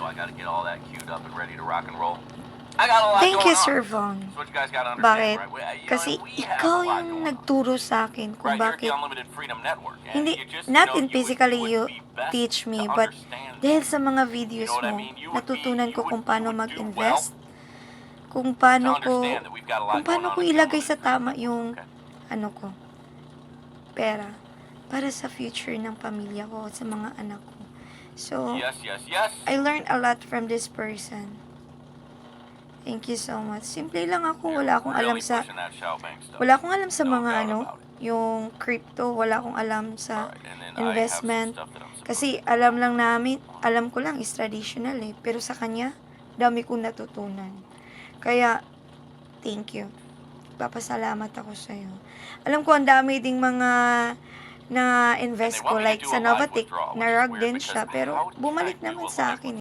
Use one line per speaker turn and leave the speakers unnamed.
so I gotta get all that queued up and ready to rock and roll. I got a lot
Thank you,
going on.
Sir Vaughn.
That's what you guys gotta
Bakit?
understand, right?
Kasi
We have
ikaw
a lot
yung
going on.
nagturo sa akin kung
Right, you're
bakit
the Unlimited Freedom Network. And
hindi,
you just,
not
you
in
know,
physically
would
you
be best
teach me,
to
but
understand
dahil sa mga
You
videos
know what I
mo,
mean?
natutunan ko kung paano
you would do
mag-invest, kung
to
paano
understand that we've got a lot
kung
going
paano
on
ko
at the
ilagay
Unlimited
sa
Freedom
tama
Network,
yung,
okay?
ano ko, pera, para sa future ng pamilya ko, sa mga anak ko. So,
Yes, yes, yes.
I learned a lot from this person. Thank you so much. Simple lang ako, wala akong alam
Really
sa
pushing that Xiaobang stuff.
wala akong alam sa
No
mga
doubt
ano,
about it.
yung crypto, wala akong alam sa
Alright, and then I have some
investment.
stuff that I'm supposed
Kasi
to do.
alam ko lang is traditional eh. Pero sa kanya, dami kong natutunan. Kaya, thank you. Papasalamat ako sa'yo. Alam ko, ang dami ding mga na-invest ko, like sa Novatech, na rug din siya, pero bumalik naman sa akin.